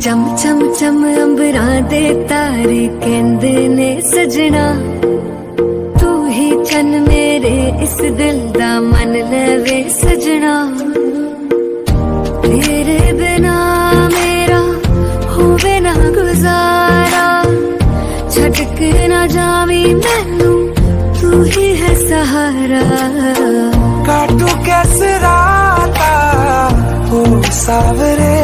चम चम चम अंबरां दे तारे कहंदे ने सजना, तू ही चन मेरे इस दिल दा मन लवे सजना। तेरे बिना मेरा होवे ना गुजारा, छटक ना जावी मैनू तू ही है सहारा। काटू कैसे राता ओ सावरे